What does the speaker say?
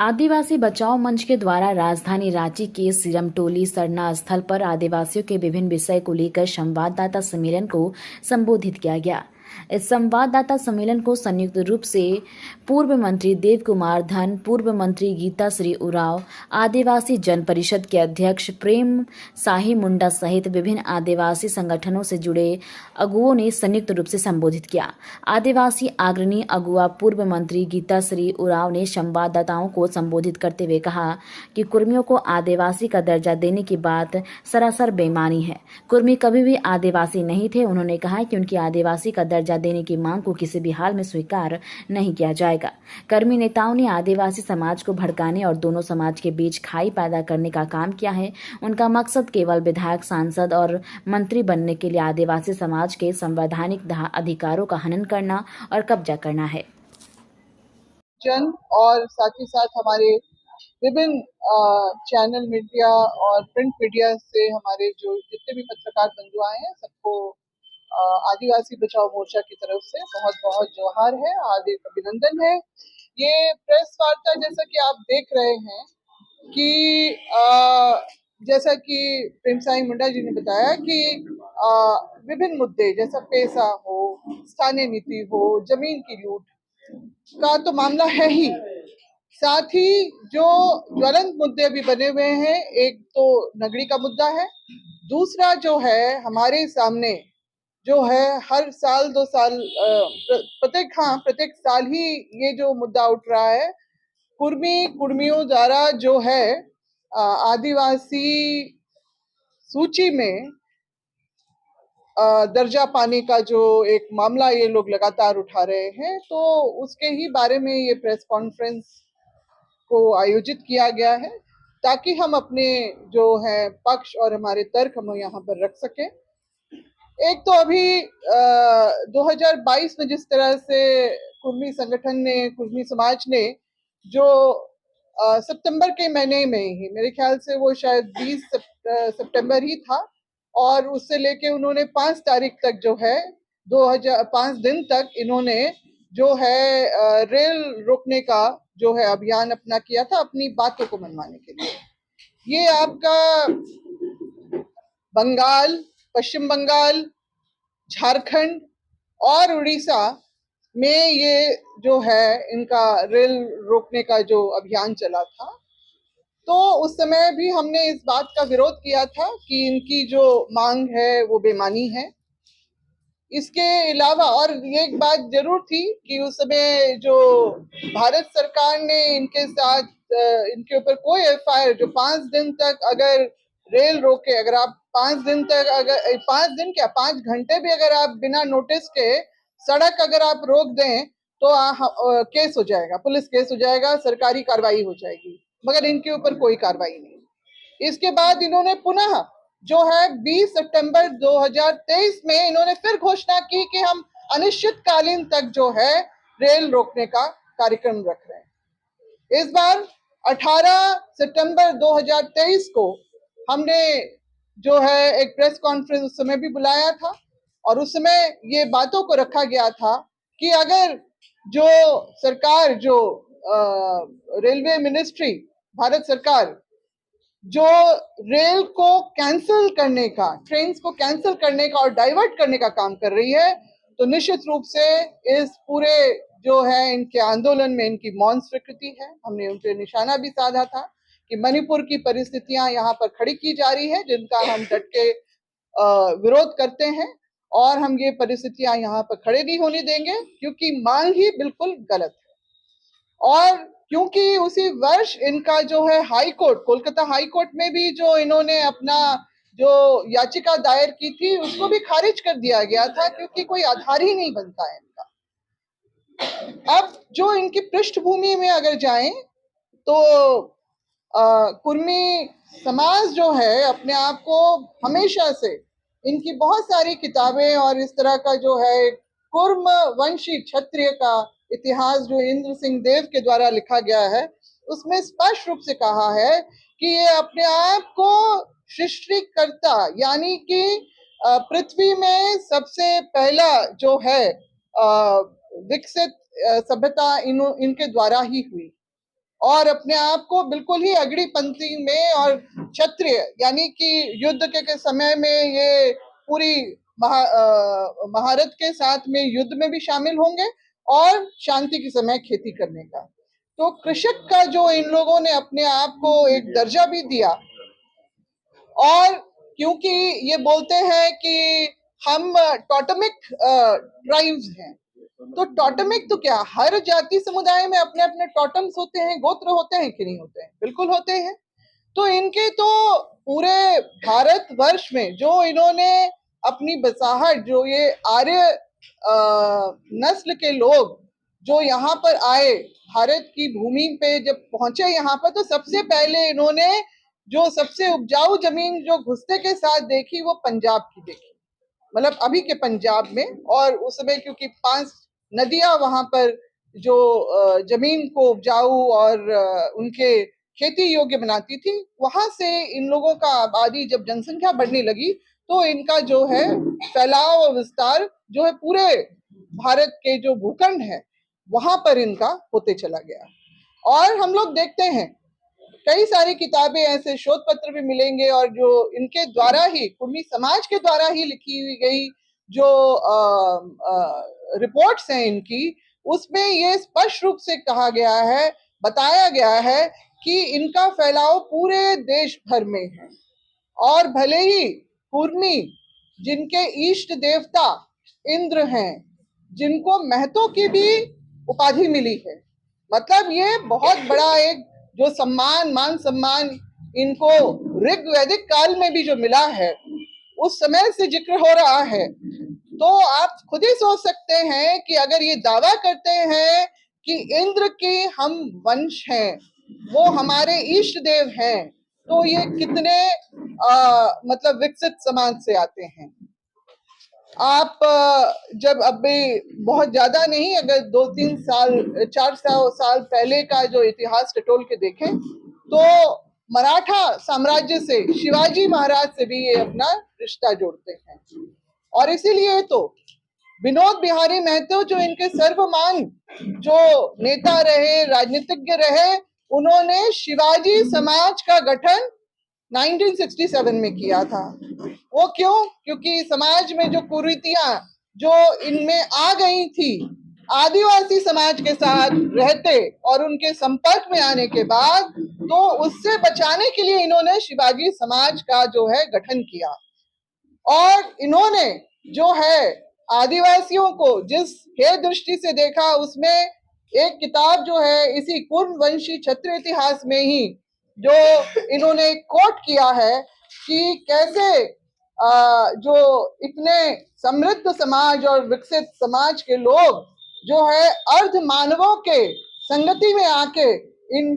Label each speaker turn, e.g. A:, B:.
A: आदिवासी बचाओ मंच के द्वारा राजधानी रांची के सिरमटोली सरना स्थल पर आदिवासियों के विभिन्न विषय को लेकर संवाददाता सम्मेलन को संबोधित किया गया। इस संवाददाता सम्मेलन को संयुक्त रूप से पूर्व मंत्री देव कुमार धन, पूर्व मंत्री गीता श्री उरांव, आदिवासी जन परिषद के अध्यक्ष प्रेम साही मुंडा सहित विभिन्न आदिवासी संगठनों से जुड़े अगुओं ने संयुक्त रूप से संबोधित किया। आदिवासी अग्रणी अगुआ पूर्व मंत्री गीता श्री उरांव ने संवाददाताओं को संबोधित करते हुए कहा कि कुर्मियों को आदिवासी का दर्जा देने की बात सरासर बेईमानी है। कुर्मी कभी भी आदिवासी नहीं थे। उन्होंने कहा कि उनकी आदिवासी का दर्जा देने की मांग को किसी भी हाल में स्वीकार नहीं किया जाएगा। कर्मी नेताओं ने आदिवासी समाज को भड़काने और दोनों समाज के बीच खाई पैदा करने का काम किया है। उनका मकसद केवल विधायक, सांसद और मंत्री बनने के लिए आदिवासी समाज के संवैधानिक अधिकारों का हनन करना और कब्जा करना है।
B: जन और साथ ही साथ हमारे विभिन्न चैनल मीडिया और प्रिंट मीडिया से हमारे जो जितने भी पत्रकार बंधु आए हैं, सबको आदिवासी बचाओ मोर्चा की तरफ से बहुत बहुत जोहार है, हार्दिक अभिनंदन है। ये प्रेस वार्ता जैसा कि आप देख रहे हैं कि जैसा कि प्रेम साई मुंडा जी ने बताया कि विभिन्न मुद्दे जैसा पैसा हो, स्थानीय नीति हो, जमीन की लूट का तो मामला है ही, साथ ही जो ज्वलंत मुद्दे भी बने हुए हैं, एक तो नगरी का मुद्दा है, दूसरा जो है हमारे सामने जो है हर साल 2 साल प्रत्येक साल ही ये जो मुद्दा उठ रहा है, कुर्मियों द्वारा जो है आदिवासी सूची में दर्जा पाने का जो एक मामला ये लोग लगातार उठा रहे हैं, तो उसके ही बारे में ये प्रेस कॉन्फ्रेंस को आयोजित किया गया है ताकि हम अपने जो है पक्ष और हमारे तर्क हम यहाँ पर रख सकें। एक तो अभी 2022 में जिस तरह से कुर्मी संगठन ने, कुर्मी समाज ने जो सितंबर के महीने में ही, मेरे ख्याल से वो शायद 20 सितंबर ही था, और उससे लेके उन्होंने 5 तारीख तक जो है 5 दिन तक इन्होंने जो है रेल रोकने का जो है अभियान अपना किया था अपनी बातों को मनवाने के लिए। ये आपका बंगाल, पश्चिम बंगाल, झारखंड और उड़ीसा में ये जो है इनका रेल रोकने का जो अभियान चला था, तो उस समय भी हमने इस बात का विरोध किया था कि इनकी जो मांग है वो बेमानी है। इसके अलावा और ये एक बात जरूर थी कि उस समय जो भारत सरकार ने इनके साथ इनके ऊपर कोई एफआईआर, जो 5 दिन तक अगर रेल रोके, अगर आप 5 दिन तक, अगर 5 दिन क्या 5 घंटे भी अगर आप बिना नोटिस के सड़क अगर आप रोक दें तो केस हो जाएगा, पुलिस केस हो जाएगा, सरकारी कार्रवाई हो जाएगी, मगर इनके ऊपर कोई कार्रवाई नहीं। इसके बाद इन्होंने पुनः जो है 20 सितंबर 2023 में इन्होंने फिर घोषणा की कि हम अनिश्चितकालीन तक जो है रेल रोकने का कार्यक्रम रख रहे हैं। इस बार 18 सितंबर 2023 को हमने जो है एक प्रेस कॉन्फ्रेंस उस समय भी बुलाया था, और उस समय ये बातों को रखा गया था कि अगर जो सरकार, जो रेलवे मिनिस्ट्री, भारत सरकार जो रेल को कैंसिल करने का, ट्रेन को कैंसिल करने का और डाइवर्ट करने का काम कर रही है, तो निश्चित रूप से इस पूरे जो है इनके आंदोलन में इनकी मौन स्वीकृति है। हमने उन पर निशाना भी साधा था कि मणिपुर की परिस्थितियां यहाँ पर खड़ी की जा रही है, जिनका हम डट के विरोध करते हैं, और हम ये परिस्थितियां यहाँ पर खड़े नहीं होने देंगे क्योंकि मांग ही बिल्कुल गलत है। और क्योंकि उसी वर्ष इनका जो है high court, Kolkata high court में भी जो इन्होंने अपना जो याचिका दायर की थी उसको भी खारिज कर दिया गया था, क्योंकि कोई आधार ही नहीं बनता है इनका। अब जो इनकी पृष्ठभूमि में अगर जाएं तो कुर्मी समाज जो है अपने आप को हमेशा से, इनकी बहुत सारी किताबें और इस तरह का जो है कुर्म वंशी क्षत्रिय का इतिहास जो इंद्र सिंह देव के द्वारा लिखा गया है, उसमें स्पष्ट रूप से कहा है कि ये अपने आप को सृष्टिकर्ता, यानी कि पृथ्वी में सबसे पहला जो है विकसित सभ्यता इनके द्वारा ही हुई। और अपने आप को बिल्कुल ही अगड़ी पंक्ति में और क्षत्रिय यानी कि युद्ध के समय में ये पूरी महारत के साथ में युद्ध में भी शामिल होंगे और शांति के समय खेती करने का। तो कृषक का जो इन लोगों ने अपने आप को एक दर्जा भी दिया, और क्योंकि ये बोलते हैं कि हम टोटेमिक ट्राइब्स हैं, तो टोटेमिक तो क्या, हर जाति समुदाय में अपने अपने टोटम्स होते हैं, गोत्र होते हैं कि नहीं होते हैं? बिल्कुल होते हैं। तो इनके तो पूरे भारत वर्ष में जो इन्होंने अपनी बसाहट, जो ये आर्य नस्ल के लोग जो यहाँ पर आए, भारत की भूमि पे जब पहुंचे यहाँ पर, तो सबसे पहले इन्होंने जो सबसे उपजाऊ जमीन जो घुसते के साथ देखी वो पंजाब की देखी, मतलब अभी के पंजाब में। और उस समय क्योंकि 5 नदियां वहां पर जो जमीन को उपजाऊ और उनके खेती योग्य बनाती थी, वहां से इन लोगों का आबादी जब जनसंख्या बढ़ने लगी तो इनका जो है फैलाव और विस्तार जो है पूरे भारत के जो भूखंड है वहां पर इनका होते चला गया। और हम लोग देखते हैं कई सारी किताबें, ऐसे शोध पत्र भी मिलेंगे और जो इनके द्वारा ही, कुर्मी समाज के द्वारा ही लिखी हुई गई जो रिपोर्ट्स हैं इनकी, उसमें ये स्पष्ट रूप से कहा गया है, बताया गया है कि इनका फैलाव पूरे देश भर में है। और भले ही कुर्मी जिनके इष्ट देवता इंद्र हैं, जिनको महतो की भी उपाधि मिली है, मतलब ये बहुत बड़ा एक जो सम्मान, मान सम्मान इनको ऋग्वैदिक काल में भी जो मिला है, उस समय से जिक्र हो रहा है। तो आप खुद ही सोच सकते हैं कि अगर ये दावा करते हैं कि इंद्र के हम वंश हैं, वो हमारे इष्ट देव हैं, तो ये कितने मतलब विकसित समाज से आते हैं। आप जब अभी बहुत ज्यादा नहीं, अगर 2-3 साल 4 साल पहले का जो इतिहास टटोल के देखें, तो मराठा साम्राज्य से शिवाजी महाराज से भी ये अपना रिश्ता जोड़ते हैं। और इसीलिए तो विनोद बिहारी महतो जो इनके सर्वमान जो नेता रहे, राजनीतिज्ञ रहे, उन्होंने शिवाजी समाज का गठन 1967 में किया था। वो क्यों? क्योंकि समाज में जो कुरीतियां जो इनमें आ गई थी, आदिवासी समाज के साथ रहते और उनके संपर्क में आने के बाद, तो उससे बचाने के लिए इन्होंने शिवाजी समाज का जो है गठन किया। और इन्होंने जो है आदिवासियों को जिस हे दृष्टि से देखा, उसमें एक किताब जो है इसी कुर्मवंशी क्षत्रिय इतिहास में ही जो इन्होंने कोट किया है कि कैसे जो इतने समृद्ध समाज और विकसित समाज के लोग जो है अर्ध मानवों के संगति में आके इन